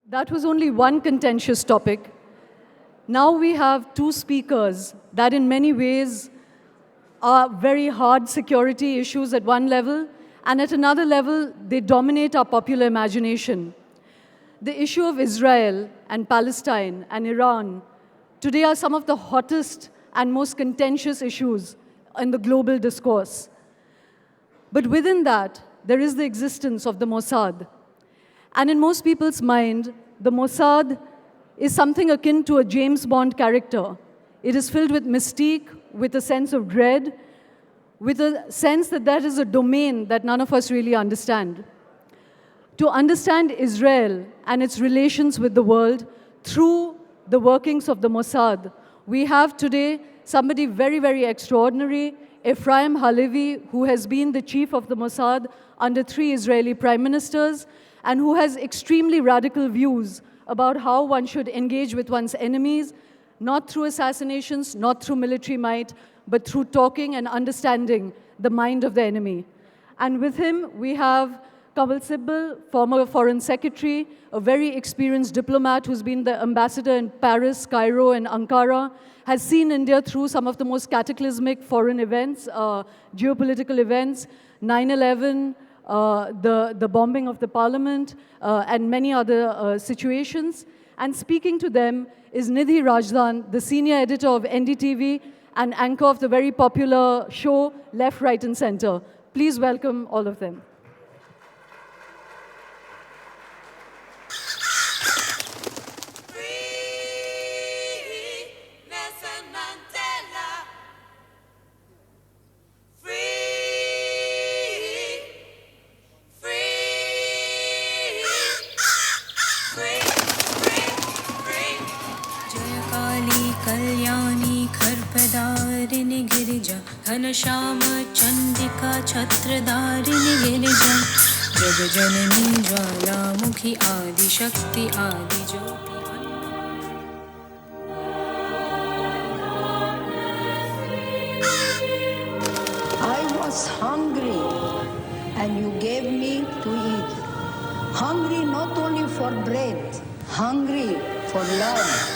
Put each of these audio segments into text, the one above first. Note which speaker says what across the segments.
Speaker 1: That was only one contentious topic. Now we have two speakers that in many ways are very hard security issues at one level, and at another level, they dominate our popular imagination. The issue of Israel and Palestine and Iran today are some of the hottest and most contentious issues in the global discourse. But within that, there is the existence of the Mossad. And in most people's mind, the Mossad is something akin to a James Bond character. It is filled with mystique, with a sense of dread, with a sense that that is a domain that none of us really understand. To understand Israel and its relations with the world through the workings of the Mossad, we have today somebody very, very extraordinary, Efraim Halevy, who has been the chief of the Mossad under 3 Israeli prime ministers, and who has extremely radical views about how one should engage with one's enemies, not through assassinations, not through military might, but through talking and understanding the mind of the enemy. And with him, we have Kanwal Sibal, former foreign secretary, a very experienced diplomat who's been the ambassador in Paris, Cairo, and Ankara, has seen India through some of the most cataclysmic foreign events, geopolitical events, 9/11, the bombing of the parliament, and many other situations. And speaking to them is Nidhi Rajdan, the senior editor of NDTV and anchor of the very popular show Left, Right, and Center. Please welcome all of them.
Speaker 2: Kalyani Girija Ghanshyam Chandika छत्रधारिणी Girija जग जननी ज्वालामुखी आदि शक्ति आदि ज्योति.
Speaker 3: I was hungry and you gave me to eat. Hungry not only for bread, hungry for love.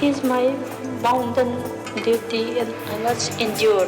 Speaker 4: It is my bounden duty and I must endure.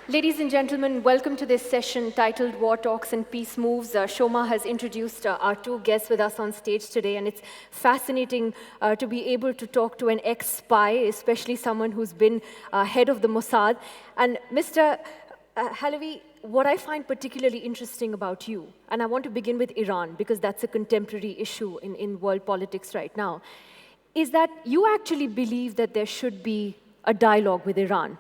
Speaker 5: Ladies and gentlemen, welcome to this session titled War Talks and Peace Moves. Shoma has introduced our two guests with us on stage today, and it's fascinating to be able to talk to an ex-spy, especially someone who's been head of the Mossad. And Mr. Halevy, what I find particularly interesting about you, and I want to begin with Iran, because that's a contemporary issue in world politics right now, is that you actually believe that there should be a dialogue with Iran.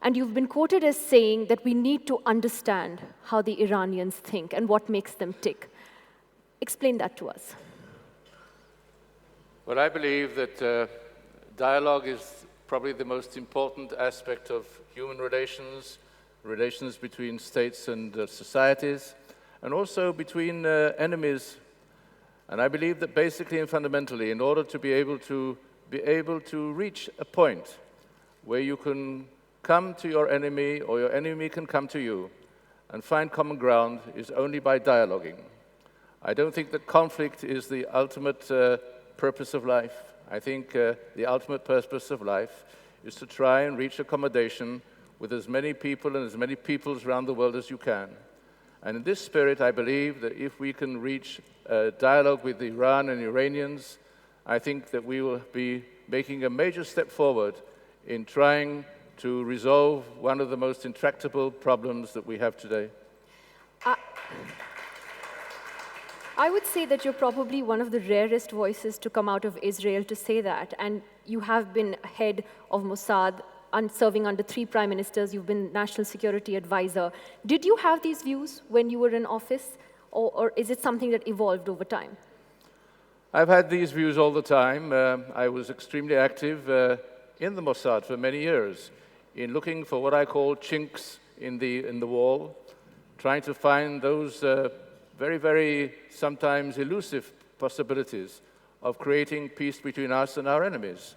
Speaker 5: And you've been quoted as saying that we need to understand how the Iranians think and what makes them tick. Explain that to us.
Speaker 6: Well, I believe that dialogue is probably the most important aspect of human relations, relations between states and societies, and also between enemies. And I believe that basically and fundamentally, in order to be able to reach a point where you can come to your enemy, or your enemy can come to you, and find common ground, is only by dialoguing. I don't think that conflict is the ultimate purpose of life. I think the ultimate purpose of life is to try and reach accommodation with as many people and as many peoples around the world as you can. And in this spirit, I believe that if we can reach a dialogue with Iran and Iranians, I think that we will be making a major step forward in trying to resolve one of the most intractable problems that we have today.
Speaker 5: I would say that you're probably one of the rarest voices to come out of Israel to say that. And you have been head of Mossad and serving under 3 prime ministers. You've been national security advisor. Did you have these views when you were in office? Or is it something that evolved over time?
Speaker 6: I've had these views all the time. I was extremely active in the Mossad for many years in looking for what I call chinks in the wall, trying to find those very, very sometimes elusive possibilities of creating peace between us and our enemies.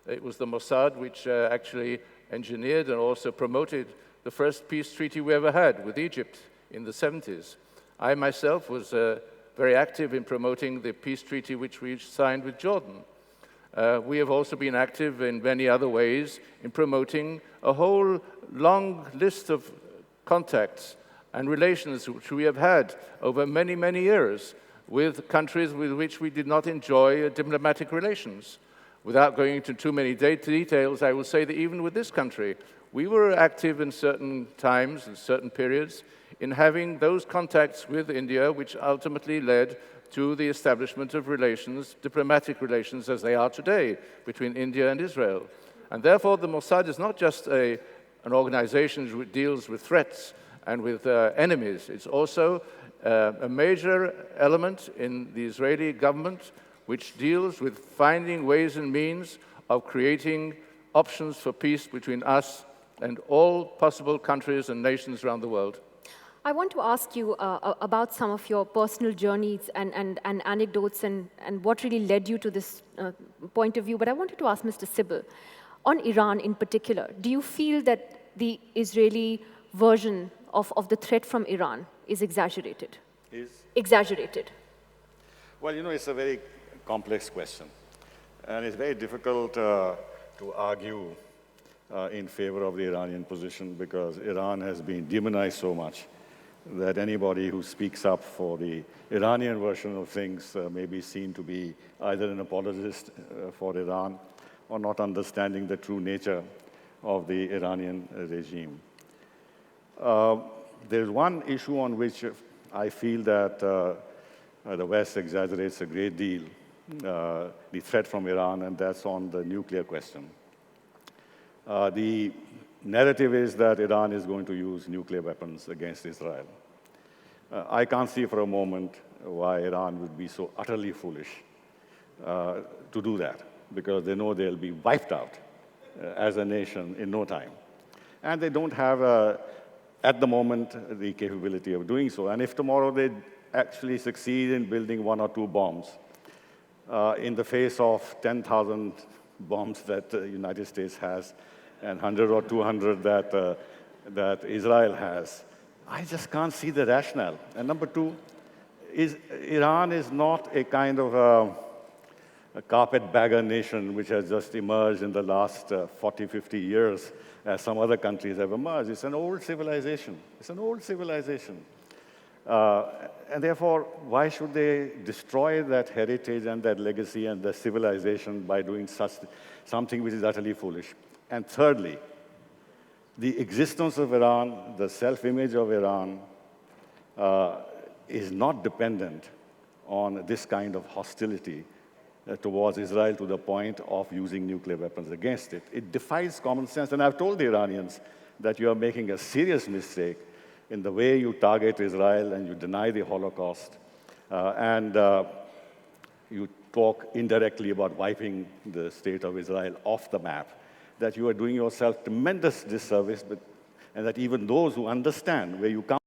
Speaker 6: It was the Mossad which actually engineered and also promoted the first peace treaty we ever had with Egypt in the 70s. I myself was very active in promoting the peace treaty which we signed with Jordan. We have also been active in many other ways in promoting a whole long list of contacts and relations which we have had over many, many years with countries with which we did not enjoy diplomatic relations. Without going into too many details, I will say that even with this country, we were active in certain times and certain periods in having those contacts with India, which ultimately led to the establishment of relations, diplomatic relations as they are today, between India and Israel. And therefore, the Mossad is not just an organization which deals with threats and with enemies. It's also a major element in the Israeli government which deals with finding ways and means of creating options for peace between us and all possible countries and nations around the world.
Speaker 5: I want to ask you about some of your personal journeys and anecdotes and what really led you to this point of view. But I wanted to ask Mr. Sibal, on Iran in particular, do you feel that the Israeli version of the threat from Iran is exaggerated?
Speaker 7: Is?
Speaker 5: Exaggerated.
Speaker 7: Well, you know, it's a very complex question. And it's very difficult to argue in favor of the Iranian position because Iran has been demonized so much that anybody who speaks up for the Iranian version of things may be seen to be either an apologist for Iran or not understanding the true nature of the Iranian regime. There's one issue on which I feel that the West exaggerates a great deal, the threat from Iran, and that's on the nuclear question. The narrative is that Iran is going to use nuclear weapons against Israel. I can't see for a moment why Iran would be so utterly foolish to do that, because they know they'll be wiped out as a nation in no time. And they don't have, at the moment, the capability of doing so. And if tomorrow they actually succeed in building 1 or 2 bombs, in the face of 10,000 bombs that the United States has, and 100 or 200 that Israel has, I just can't see the rationale. And number 2, Iran is not a kind of a carpetbagger nation which has just emerged in the last 40, 50 years, as some other countries have emerged. It's an old civilization. It's an old civilization. And therefore, why should they destroy that heritage and that legacy and the civilization by doing something which is utterly foolish? And thirdly, the existence of Iran, the self-image of Iran, is not dependent on this kind of hostility towards Israel to the point of using nuclear weapons against it. It defies common sense. And I've told the Iranians that you are making a serious mistake in the way you target Israel and you deny the Holocaust, and you talk indirectly about wiping the state of Israel off the map, that you are doing yourself tremendous disservice, and that even those who understand where you come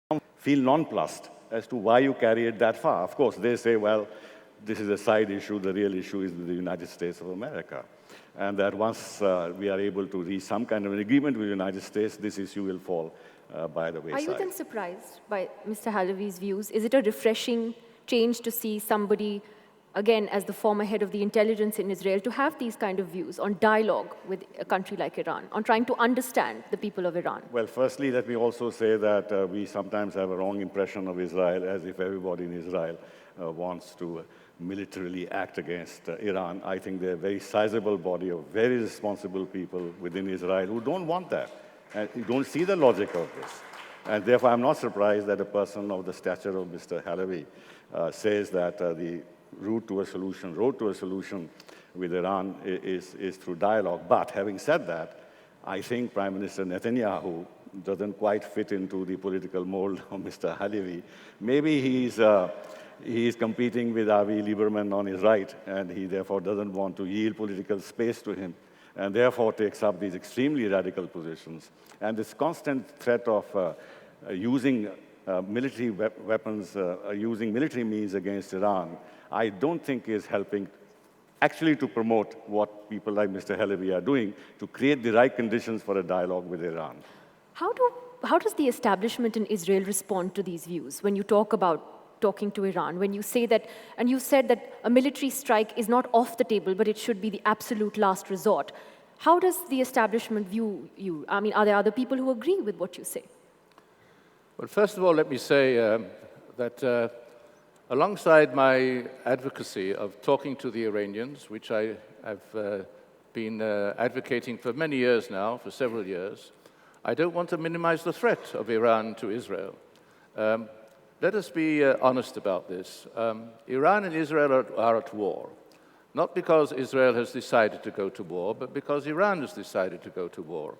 Speaker 7: from feel nonplussed as to why you carry it that far. Of course, they say, well, this is a side issue. The real issue is with the United States of America. And that once we are able to reach some kind of an agreement with the United States, this issue will fall by the wayside.
Speaker 5: Are you then surprised by Mr. Halevy's views? Is it a refreshing change to see somebody, again, as the former head of the intelligence in Israel, to have these kind of views on dialogue with a country like Iran, on trying to understand the people of Iran?
Speaker 7: Well, firstly, let me also say that we sometimes have a wrong impression of Israel, as if everybody in Israel wants to militarily act against Iran. I think there are a very sizable body of very responsible people within Israel who don't want that. And you don't see the logic of this. And therefore, I'm not surprised that a person of the stature of Mr. Halevy says that the road to a solution with Iran is through dialogue. But having said that, I think Prime Minister Netanyahu doesn't quite fit into the political mold of Mr. Halevy. Maybe he's competing with Avi Lieberman on his right, and he therefore doesn't want to yield political space to him, and therefore takes up these extremely radical positions. And this constant threat of using military weapons, using military means against Iran, I don't think is helping actually to promote what people like Mr. Halevy are doing to create the right conditions for a dialogue with Iran.
Speaker 5: How does the establishment in Israel respond to these views when you talk about talking to Iran, when you say that, and you said that a military strike is not off the table, but it should be the absolute last resort? How does the establishment view you? I mean, are there other people who agree with what you say?
Speaker 6: Well, first of all, let me say that alongside my advocacy of talking to the Iranians, which I have been advocating for many years now, for several years, I don't want to minimize the threat of Iran to Israel. Let us be honest about this. Iran and Israel are at war, not because Israel has decided to go to war, but because Iran has decided to go to war.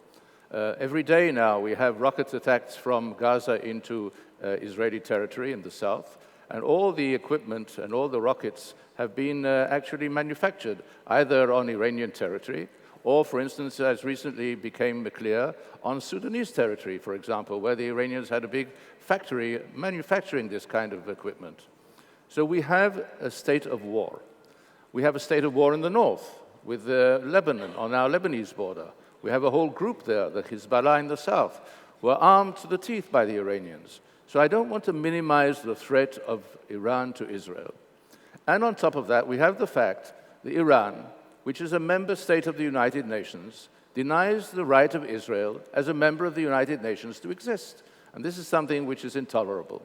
Speaker 6: Every day now we have rocket attacks from Gaza into Israeli territory in the south, and all the equipment and all the rockets have been actually manufactured either on Iranian territory or, for instance, as recently became clear, on Sudanese territory, for example, where the Iranians had a big factory manufacturing this kind of equipment. So we have a state of war. We have a state of war in the north with Lebanon, on our Lebanese border. We have a whole group there, the Hezbollah in the south, who are armed to the teeth by the Iranians. So I don't want to minimize the threat of Iran to Israel. And on top of that, we have the fact that Iran, which is a member state of the United Nations, denies the right of Israel as a member of the United Nations to exist. And this is something which is intolerable.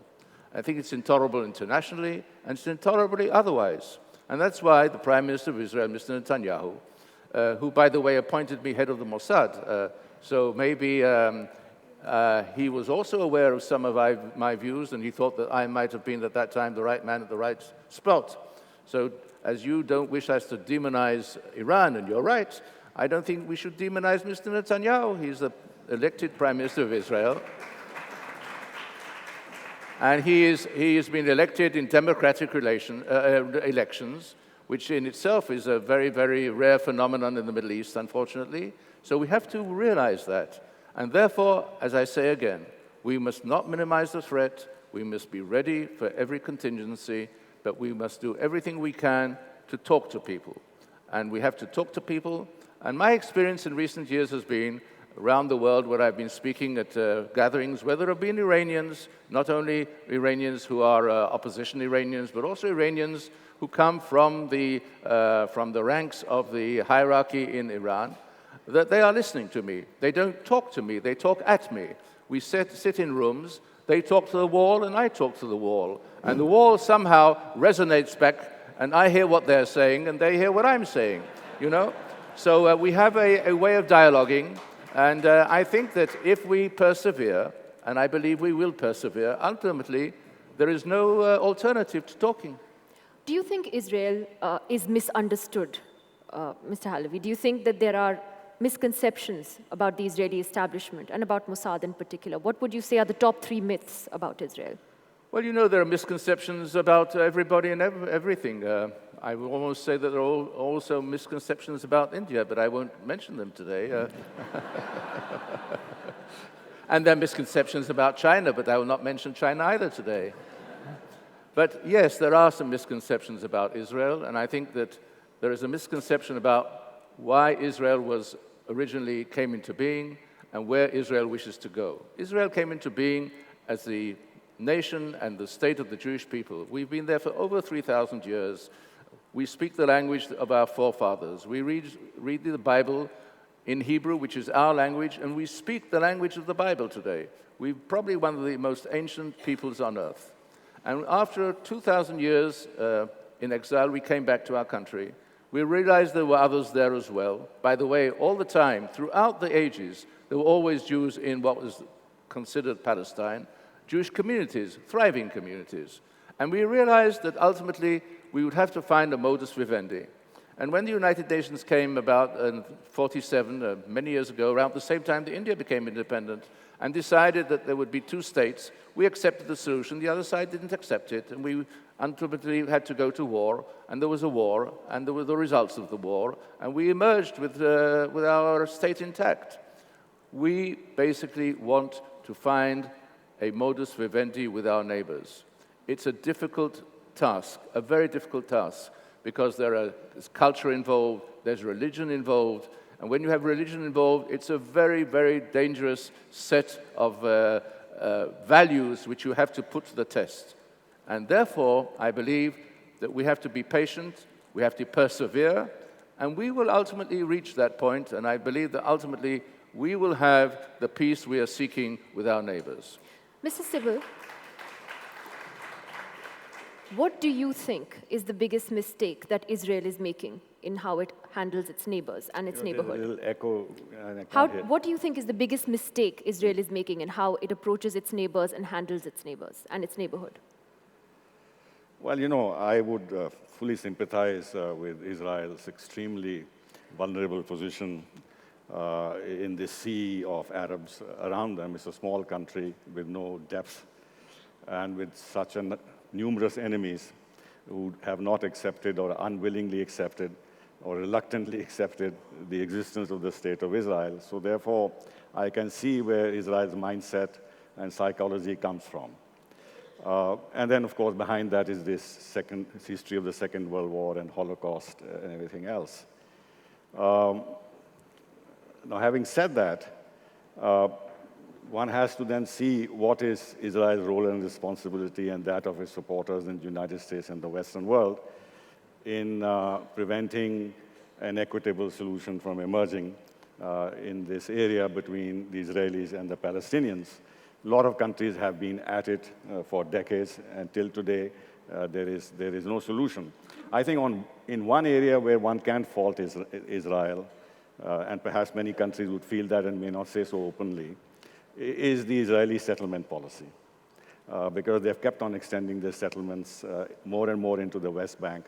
Speaker 6: I think it's intolerable internationally, and it's intolerable otherwise. And that's why the Prime Minister of Israel, Mr. Netanyahu, who, by the way, appointed me head of the Mossad, so maybe he was also aware of some of my views, and he thought that I might have been at that time the right man at the right spot. So as you don't wish us to demonize Iran, and you're right, I don't think we should demonize Mr. Netanyahu. He's the elected Prime Minister of Israel. And he has been elected in democratic elections, which in itself is a very, very rare phenomenon in the Middle East, unfortunately. So we have to realize that. And therefore, as I say again, we must not minimize the threat. We must be ready for every contingency, but we must do everything we can to talk to people. And we have to talk to people. And my experience in recent years has been around the world where I've been speaking at gatherings where there have been Iranians, not only Iranians who are opposition Iranians, but also Iranians who come from the ranks of the hierarchy in Iran, that they are listening to me. They don't talk to me, they talk at me. We sit in rooms, they talk to the wall and I talk to the wall. And the wall somehow resonates back, and I hear what they're saying and they hear what I'm saying, you know? So we have a way of dialoguing. And I think that if we persevere, and I believe we will persevere, ultimately, there is no alternative to talking.
Speaker 5: Do you think Israel is misunderstood, Mr. Halevy? Do you think that there are misconceptions about the Israeli establishment and about Mossad in particular? What would you say are the top 3 myths about Israel?
Speaker 6: Well, you know, there are misconceptions about everybody and everything. I would almost say that there are also misconceptions about India, but I won't mention them today. And there are misconceptions about China, but I will not mention China either today. But yes, there are some misconceptions about Israel, and I think that there is a misconception about why Israel originally came into being and where Israel wishes to go. Israel came into being as the nation and the state of the Jewish people. We've been there for over 3,000 years. We speak the language of our forefathers. We read the Bible in Hebrew, which is our language, and we speak the language of the Bible today. We're probably one of the most ancient peoples on earth. And after 2,000 years in exile, we came back to our country. We realized there were others there as well. By the way, all the time, throughout the ages, there were always Jews in what was considered Palestine, Jewish communities, thriving communities. And we realized that ultimately we would have to find a modus vivendi. And when the United Nations came about in 47, many years ago, around the same time that India became independent, and decided that there would be two states, we accepted the solution, the other side didn't accept it, and we ultimately had to go to war, and there was a war, and there were the results of the war, and we emerged with our state intact. We basically want to find a modus vivendi with our neighbors. It's a difficult task, a very difficult task, because there's culture involved, there's religion involved, and when you have religion involved, it's a very, very dangerous set of values which you have to put to the test. And therefore, I believe that we have to be patient, we have to persevere, and we will ultimately reach that point, and I believe that ultimately we will have the peace we are seeking with our neighbors.
Speaker 5: Mr. Sibal, what do you think is the biggest mistake that Israel is making in how it handles its neighbors and its neighborhood?
Speaker 7: There's a little echo, and I can't hear.
Speaker 5: What do you think is the biggest mistake Israel is making in how it approaches its neighbors and handles its neighbors and its neighborhood?
Speaker 7: Well, I would fully sympathize with Israel's extremely vulnerable position in this sea of Arabs around them. It's a small country with no depth and with such numerous enemies who have not accepted or unwillingly accepted or reluctantly accepted the existence of the State of Israel. So therefore, I can see where Israel's mindset and psychology comes from. And then, of course, behind that is this history of the Second World War and Holocaust and everything else. Now, having said that, one has to then see what is Israel's role and responsibility and that of its supporters in the United States and the Western world in preventing an equitable solution from emerging in this area between the Israelis and the Palestinians. A lot of countries have been at it for decades, and till today, there is no solution. I think in one area where one can fault Israel, and perhaps many countries would feel that and may not say so openly, is the Israeli settlement policy. Because they've kept on extending their settlements more and more into the West Bank.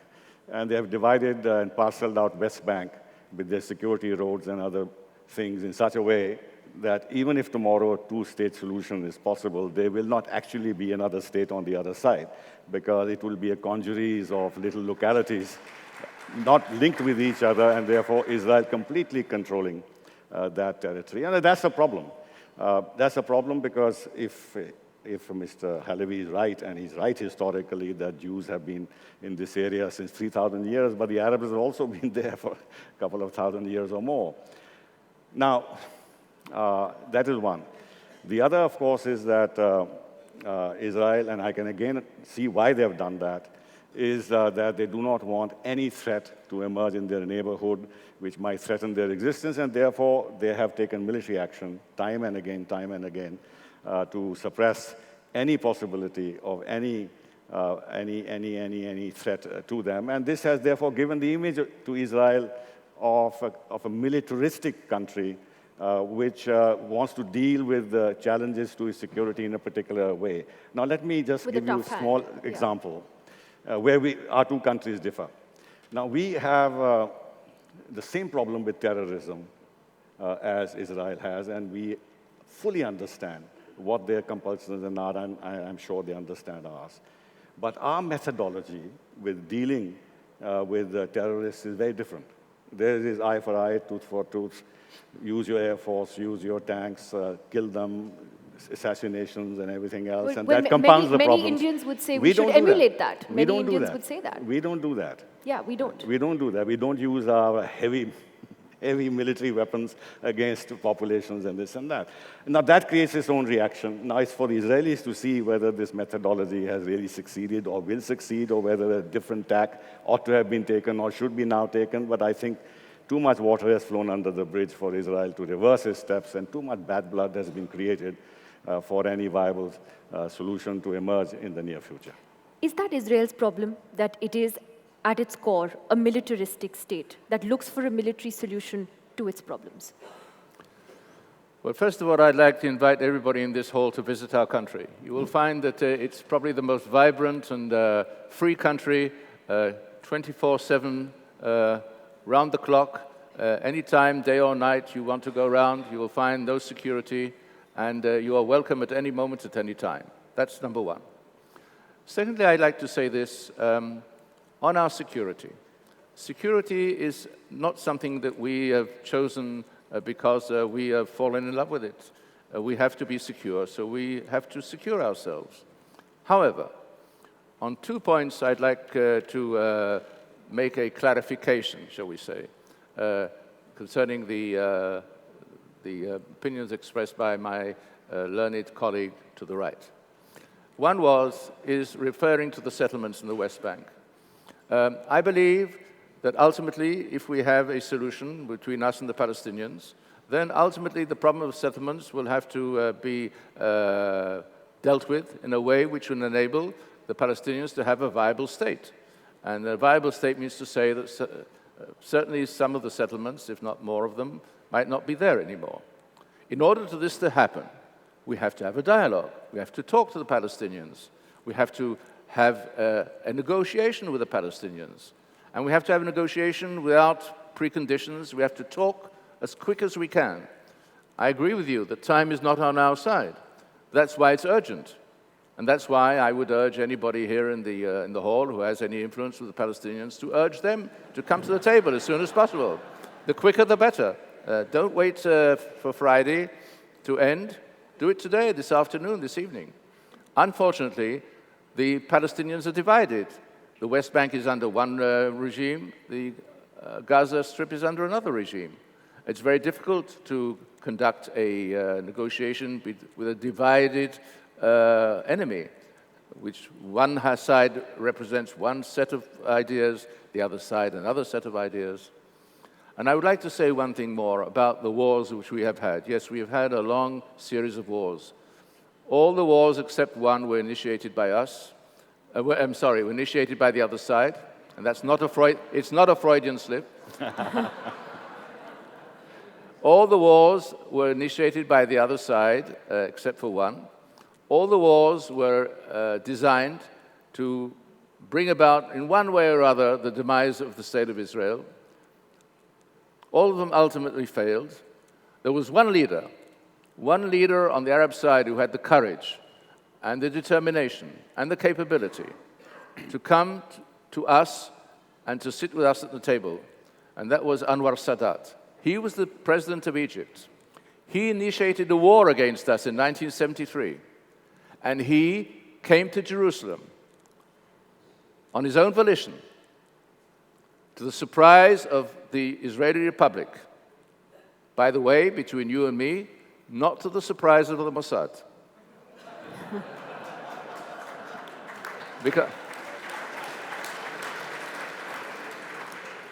Speaker 7: And they have divided and parceled out West Bank with their security roads and other things in such a way that even if tomorrow a two-state solution is possible, there will not actually be another state on the other side, because it will be a congeries of little localities not linked with each other, and therefore Israel completely controlling that territory. And that's a problem. That's a problem because if Mr. Halevy is right, and he's right historically that Jews have been in this area since 3,000 years, but the Arabs have also been there for a couple of thousand years or more. Now, that is one. The other, of course, is that Israel, and I can again see why they have done that, is that they do not want any threat to emerge in their neighborhood which might threaten their existence, and therefore they have taken military action time and again to suppress any possibility of any threat to them. And this has therefore given the image to Israel of a militaristic country which wants to deal with the challenges to its security in a particular way. Now let me just give you a small example where our two countries differ. Now we have the same problem with terrorism as Israel has, and we fully understand what their compulsions are, and I'm sure they understand ours. But our methodology with dealing with terrorists is very different. There is eye for eye, tooth for tooth, use your air force, use your tanks, kill them, assassinations and everything else, and that compounds the problems.
Speaker 5: Many Indians would say we should emulate that. Many Indians would say that.
Speaker 7: We don't do that.
Speaker 5: Yeah, we don't.
Speaker 7: We don't do that. We don't use our heavy military weapons against populations and this and that. Now, that creates its own reaction. Now, it's for the Israelis to see whether this methodology has really succeeded or will succeed, or whether a different tack ought to have been taken or should be now taken. But I think too much water has flown under the bridge for Israel to reverse its steps, and too much bad blood has been created for any viable solution to emerge in the near future.
Speaker 5: Is that Israel's problem, that it is at its core a militaristic state that looks for a military solution to its problems?
Speaker 6: Well, first of all, I'd like to invite everybody in this hall to visit our country. You will find that it's probably the most vibrant and free country, 24/7, round the clock. Anytime, day or night, you want to go around, you will find no security, and you are welcome at any moment, at any time. That's number one. Secondly, I'd like to say this on our security. Security is not something that we have chosen because we have fallen in love with it. We have to be secure, so we have to secure ourselves. However, on 2 points, I'd like to make a clarification, shall we say, concerning the opinions expressed by my learned colleague to the right. One is referring to the settlements in the West Bank. I believe that ultimately, if we have a solution between us and the Palestinians, then ultimately the problem of settlements will have to be dealt with in a way which will enable the Palestinians to have a viable state. And a viable state means to say that certainly some of the settlements, if not more of them, might not be there anymore. In order for this to happen, we have to have a dialogue. We have to talk to the Palestinians. We have to have a negotiation with the Palestinians. And we have to have a negotiation without preconditions. We have to talk as quick as we can. I agree with you that time is not on our side. That's why it's urgent. And that's why I would urge anybody here in the hall who has any influence with the Palestinians to urge them to come to the table as soon as possible. The quicker, the better. Don't wait for Friday to end. Do it today, this afternoon, this evening. Unfortunately, the Palestinians are divided. The West Bank is under one regime. The Gaza Strip is under another regime. It's very difficult to conduct a negotiation with a divided enemy, which one side represents one set of ideas, the other side another set of ideas. And I would like to say one thing more about the wars which we have had. Yes, we have had a long series of wars. All the wars except one were initiated by us. Were initiated by the other side, and that's not it's not a Freudian slip. All the wars were initiated by the other side, except for one. All the wars were designed to bring about, in one way or other, the demise of the State of Israel. All of them ultimately failed. There was one leader on the Arab side who had the courage and the determination and the capability to come to us and to sit with us at the table, and that was Anwar Sadat. He was the president of Egypt. He initiated a war against us in 1973, and he came to Jerusalem on his own volition, to the surprise of the Israeli Republic. By the way, between you and me, not to the surprise of the Mossad.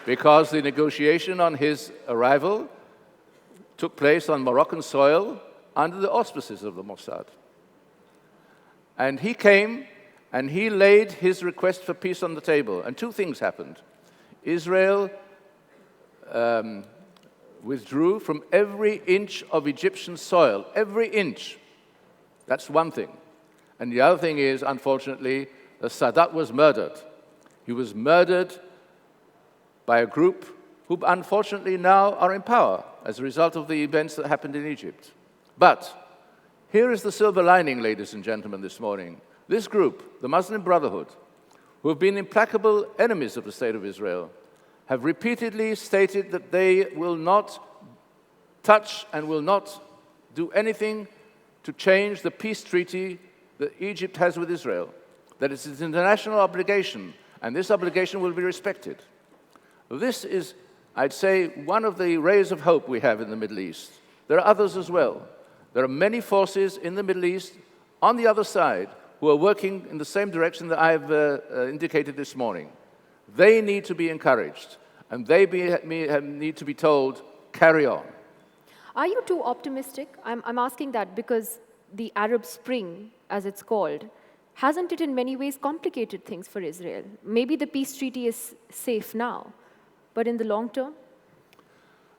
Speaker 6: Because the negotiation on his arrival took place on Moroccan soil under the auspices of the Mossad. And he came and he laid his request for peace on the table, and two things happened. Israel withdrew from every inch of Egyptian soil, every inch. That's one thing. And the other thing is, unfortunately, Sadat was murdered. He was murdered by a group who unfortunately now are in power as a result of the events that happened in Egypt. But here is the silver lining, ladies and gentlemen, this morning. This group, the Muslim Brotherhood, who have been implacable enemies of the State of Israel, have repeatedly stated that they will not touch and will not do anything to change the peace treaty that Egypt has with Israel. That it's an international obligation, and this obligation will be respected. This is, I'd say, one of the rays of hope we have in the Middle East. There are others as well. There are many forces in the Middle East on the other side who are working in the same direction that I've indicated this morning. They need to be encouraged, and they need to be told, carry on.
Speaker 5: Are you too optimistic? I'm asking that because the Arab Spring, as it's called, hasn't it in many ways complicated things for Israel? Maybe the peace treaty is safe now, but in the long term?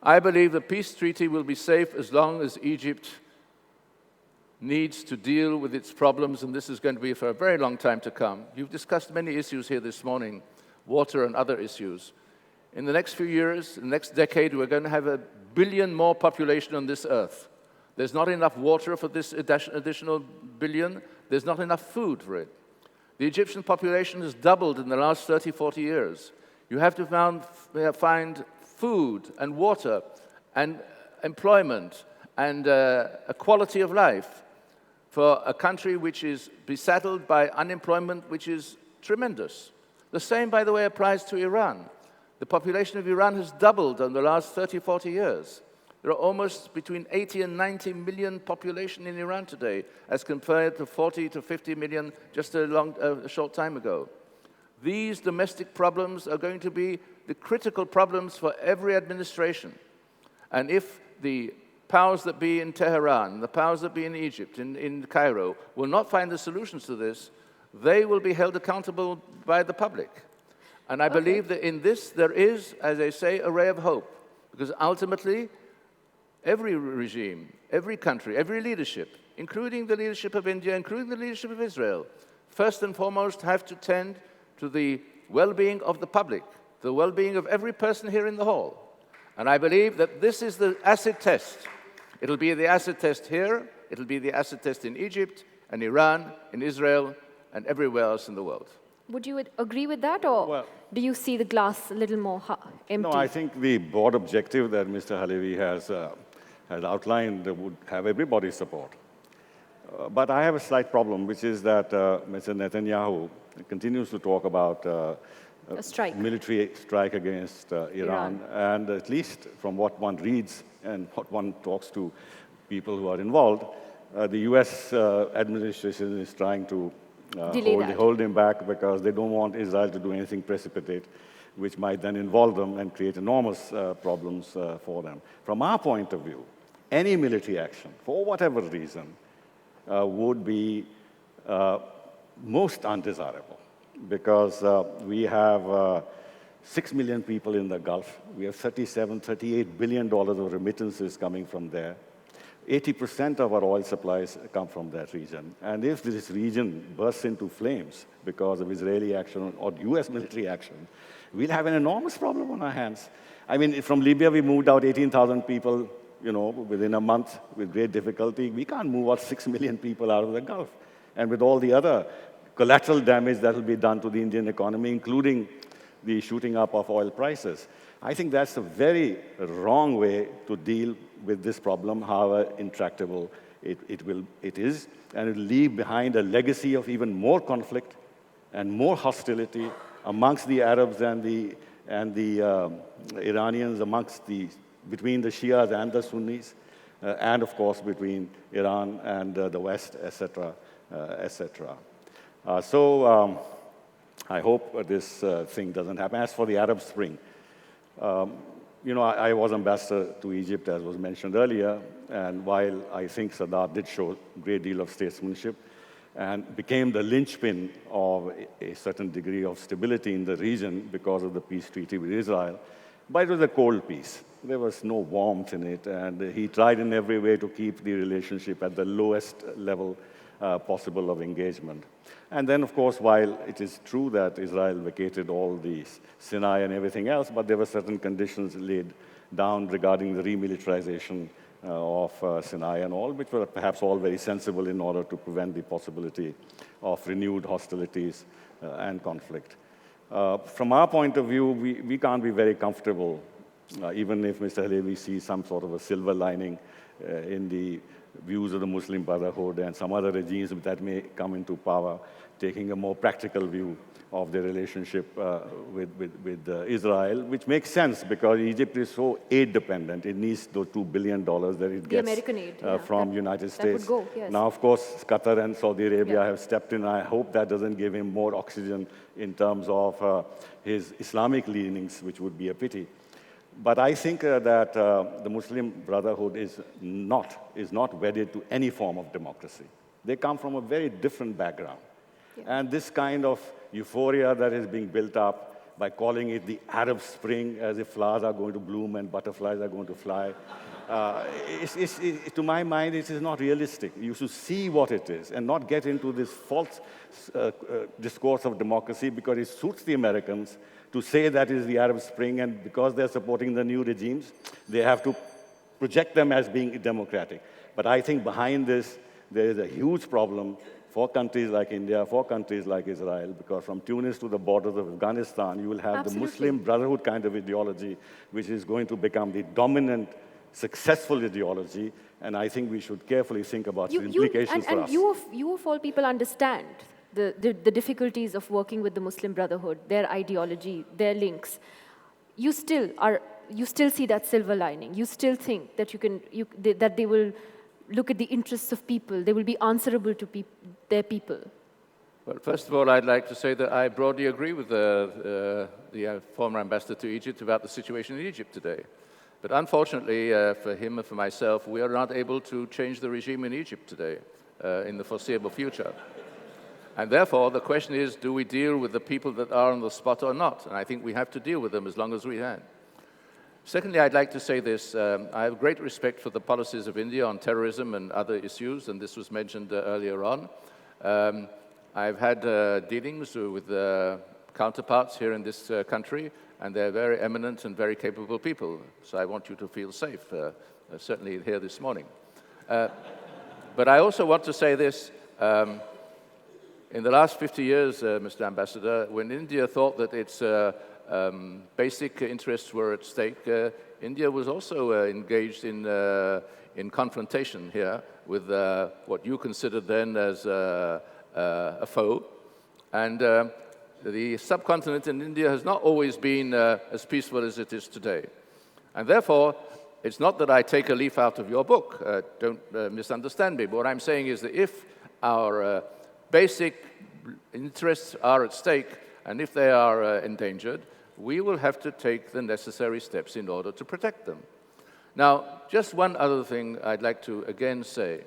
Speaker 6: I believe the peace treaty will be safe as long as Egypt needs to deal with its problems, and this is going to be for a very long time to come. You've discussed many issues here this morning, water and other issues. In the next few years, the next decade, we're going to have 1 billion more population on this earth. There's not enough water for this additional billion. There's not enough food for it. The Egyptian population has doubled in the last 30, 40 years. You have to find food and water and employment and a quality of life for a country which is besaddled by unemployment, which is tremendous. The same, by the way, applies to Iran. The population of Iran has doubled in the last 30, 40 years. There are almost between 80 and 90 million population in Iran today, as compared to 40 to 50 million just a short time ago. These domestic problems are going to be the critical problems for every administration. And if the powers that be in Tehran, the powers that be in Egypt, in Cairo, will not find the solutions to this, they will be held accountable by the public. And I believe that in this there is, as I say, a ray of hope. Because ultimately, every regime, every country, every leadership, including the leadership of India, including the leadership of Israel, first and foremost have to tend to the well-being of the public, the well-being of every person here in the hall. And I believe that this is the acid test. It'll be the acid test here, it'll be the acid test in Egypt, and Iran, in Israel, and everywhere else in the world.
Speaker 5: Would you agree with that, or do you see the glass a little more empty?
Speaker 7: No, I think the broad objective that Mr. Halevy has outlined would have everybody's support. But I have a slight problem, which is that Mr. Netanyahu continues to talk about
Speaker 5: a strike.
Speaker 7: Military strike against Iran. And at least from what one reads and what one talks to people who are involved, the US administration is trying to hold him back because they don't want Israel to do anything precipitate, which might then involve them and create enormous problems for them. From our point of view, any military action, for whatever reason, would be most undesirable because we have 6 million people in the Gulf. We have $38 billion of remittances coming from there. 80% of our oil supplies come from that region. And if this region bursts into flames because of Israeli action or US military action, we'll have an enormous problem on our hands. I mean, from Libya, we moved out 18,000 people, within a month with great difficulty. We can't move out 6 million people out of the Gulf. And with all the other collateral damage that will be done to the Indian economy, including the shooting up of oil prices. I think that's a very wrong way to deal with this problem, however intractable it is, and it will leave behind a legacy of even more conflict and more hostility amongst the Arabs and the Iranians, between the Shias and the Sunnis, and of course between Iran and the West, etc., etc. I hope this thing doesn't happen. As for the Arab Spring, I was ambassador to Egypt, as was mentioned earlier, and while I think Sadat did show a great deal of statesmanship and became the linchpin of a certain degree of stability in the region because of the peace treaty with Israel, but it was a cold peace. There was no warmth in it, and he tried in every way to keep the relationship at the lowest level possible of engagement. And then, of course, while it is true that Israel vacated all the Sinai and everything else, but there were certain conditions laid down regarding the remilitarization of Sinai and all, which were perhaps all very sensible in order to prevent the possibility of renewed hostilities and conflict. From our point of view, we can't be very comfortable, even if Mr. Halevy sees some sort of a silver lining in the views of the Muslim Brotherhood and some other regimes that may come into power, taking a more practical view of the relationship with Israel, which makes sense because Egypt is so aid-dependent. It needs those $2 billion that it gets
Speaker 5: American aid,
Speaker 7: from United States.
Speaker 5: That would go, yes.
Speaker 7: Now, of course, Qatar and Saudi Arabia have stepped in. I hope that doesn't give him more oxygen in terms of his Islamic leanings, which would be a pity. But I think that the Muslim Brotherhood is not wedded to any form of democracy. They come from a very different background. Yeah. And this kind of euphoria that is being built up by calling it the Arab Spring, as if flowers are going to bloom and butterflies are going to fly. To my mind, it is not realistic. You should see what it is and not get into this false discourse of democracy, because it suits the Americans to say that is the Arab Spring, and because they're supporting the new regimes, they have to project them as being democratic. But I think behind this, there is a huge problem for countries like India, for countries like Israel, because from Tunis to the borders of Afghanistan, you will have the Muslim Brotherhood kind of ideology, which is going to become the dominant, successful ideology, and I think we should carefully think about the implications for us.
Speaker 5: You of all people understand the difficulties of working with the Muslim Brotherhood, their ideology, their links. You still see that silver lining. You still think that that they will look at the interests of people. They will be answerable to their people.
Speaker 6: Well, first of all, I'd like to say that I broadly agree with the former ambassador to Egypt about the situation in Egypt today. But unfortunately, for him and for myself, we are not able to change the regime in Egypt today, in the foreseeable future. And therefore, the question is, do we deal with the people that are on the spot or not? And I think we have to deal with them as long as we can. Secondly, I'd like to say this. I have great respect for the policies of India on terrorism and other issues, and this was mentioned earlier on. I've had dealings with counterparts here in this country, and they're very eminent and very capable people. So I want you to feel safe, certainly here this morning. But I also want to say this. In the last 50 years, Mr. Ambassador, when India thought that its basic interests were at stake, India was also engaged in confrontation here with what you considered then as a foe. And the subcontinent in India has not always been as peaceful as it is today. And therefore, it's not that I take a leaf out of your book. Don't misunderstand me. But what I'm saying is that if our basic interests are at stake, and if they are endangered, we will have to take the necessary steps in order to protect them. Now, just one other thing I'd like to again say.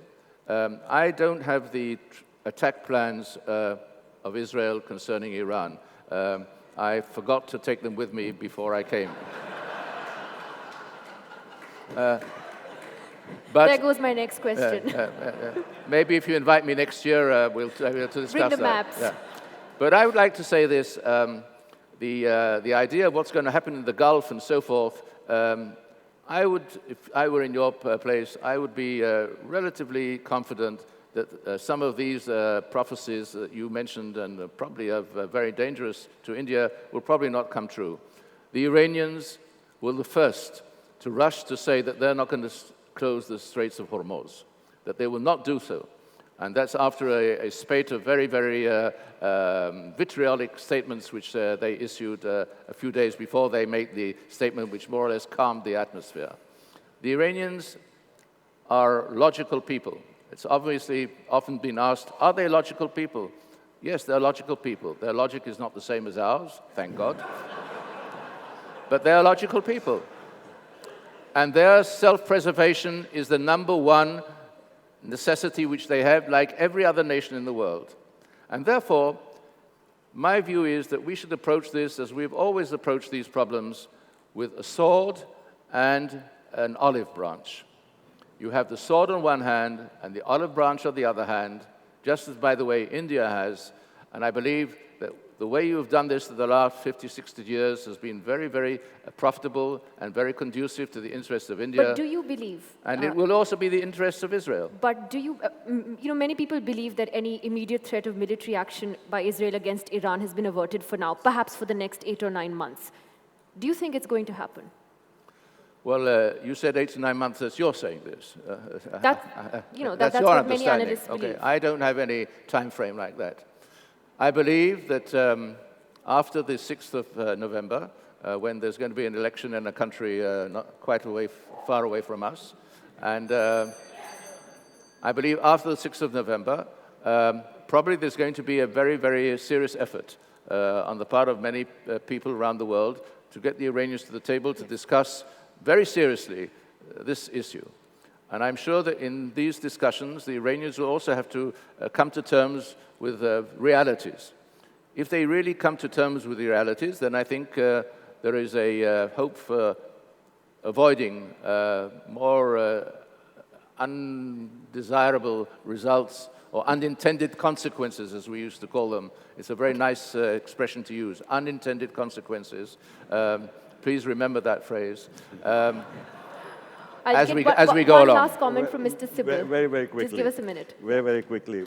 Speaker 6: I don't have the attack plans of Israel concerning Iran. I forgot to take them with me before I came. But
Speaker 5: there goes my next question.
Speaker 6: Maybe if you invite me next year, we'll discuss
Speaker 5: Bring the
Speaker 6: that.
Speaker 5: maps.
Speaker 6: Yeah. But I would like to say this. The idea of what's going to happen in the Gulf and so forth, if I were in your place, I would be relatively confident that some of these prophecies that you mentioned and probably are very dangerous to India will probably not come true. The Iranians were the first to rush to say that they're not going to close the Straits of Hormuz, that they will not do so. And that's after a spate of very, very vitriolic statements which they issued a few days before they made the statement which more or less calmed the atmosphere. The Iranians are logical people. It's obviously often been asked, are they logical people? Yes, they're logical people. Their logic is not the same as ours, thank God. But they're logical people. And their self-preservation is the number one necessity which they have, like every other nation in the world. And therefore, my view is that we should approach this as we've always approached these problems, with a sword and an olive branch. You have the sword on one hand and the olive branch on the other hand, just as, by the way, India has. And I believe that the way you have done this for the last 50, 60 years has been very, very profitable and very conducive to the interests of India.
Speaker 5: But do you believe?
Speaker 6: And it will also be the interests of Israel.
Speaker 5: But do you, many people believe that any immediate threat of military action by Israel against Iran has been averted for now, perhaps for the next 8 or 9 months. Do you think it's going to happen?
Speaker 6: Well, you said 8 to 9 months, that's you're saying this.
Speaker 5: That's
Speaker 6: that's your
Speaker 5: what many
Speaker 6: understanding.
Speaker 5: analysts believe.
Speaker 6: Okay, I don't have any time frame like that. I believe that after the 6th of November, when there's going to be an election in a country not quite far away from us, and I believe after the 6th of November, probably there's going to be a very, very serious effort on the part of many people around the world to get the Iranians to the table to discuss very seriously this issue. And I'm sure that in these discussions, the Iranians will also have to come to terms with realities. if they really come to terms with the realities, then I think there is a hope for avoiding more undesirable results or unintended consequences, as we used to call them. It's a very nice expression to use, unintended consequences. Please remember that phrase. As we go along.
Speaker 5: One last comment from Mr. Sibal.
Speaker 7: Very, very quickly.
Speaker 5: Just give us a minute.
Speaker 7: Very, very quickly.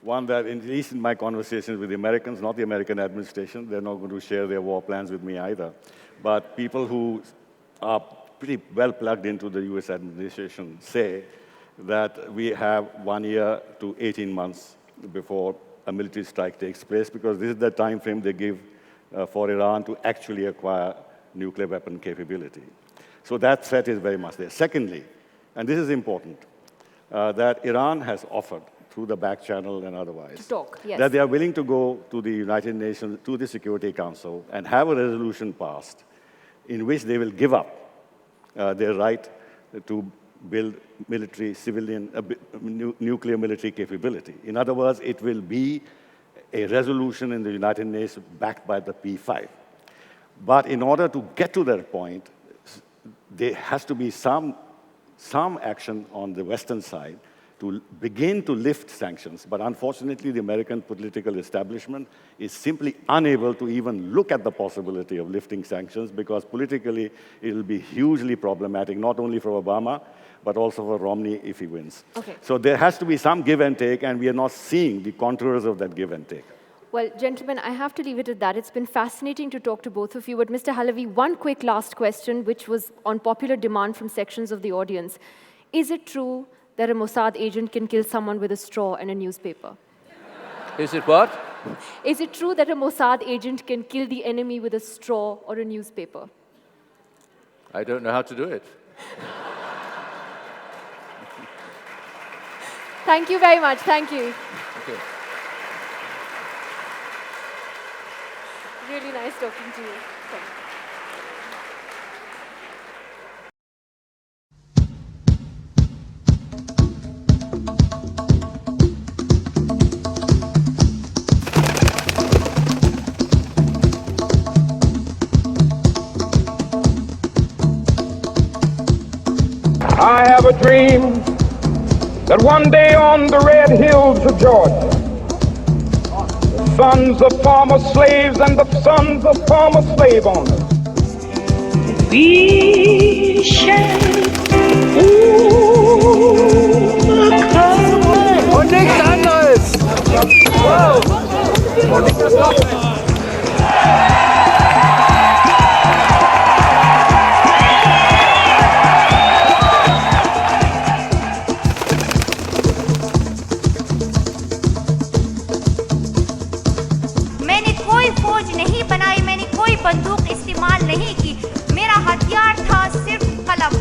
Speaker 7: One that, at least in my conversations with the Americans, not the American administration, they're not going to share their war plans with me either, but people who are pretty well plugged into the US administration say that we have 1 year to 18 months before a military strike takes place, because this is the time frame they give for Iran to actually acquire nuclear weapon capability. So that threat is very much there. Secondly, and this is important, that Iran has offered, through the back channel and otherwise,
Speaker 5: to talk, yes,
Speaker 7: that they are willing to go to the United Nations, to the Security Council, and have a resolution passed in which they will give up their right to build military, civilian, nuclear military capability. In other words, it will be a resolution in the United Nations backed by the P5. But in order to get to that point, there has to be some action on the Western side to begin to lift sanctions. But unfortunately, the American political establishment is simply unable to even look at the possibility of lifting sanctions, because politically it will be hugely problematic, not only for Obama, but also for Romney if he wins.
Speaker 5: Okay.
Speaker 7: So there has to be some give and take, and we are not seeing the contours of that give and take.
Speaker 5: Well, gentlemen, I have to leave it at that. It's been fascinating to talk to both of you. But Mr. Halevy, one quick last question, which was on popular demand from sections of the audience. Is it true that a Mossad agent can kill someone with a straw and a newspaper?
Speaker 6: Is it what?
Speaker 5: Is it true that a Mossad agent can kill the enemy with a straw or a newspaper?
Speaker 6: I don't know how to do it.
Speaker 5: Thank you very much. Thank you.
Speaker 6: Okay.
Speaker 5: Really nice talking to you. Thank you.
Speaker 8: I have a dream that one day on the red hills of Georgia, the sons of former slaves and the sons of former slave owners, we shall
Speaker 9: मैंने कोई फौज नहीं बनाई, मैंने कोई बंदूक इस्तेमाल नहीं की, मेरा हथियार था सिर्फ कलम।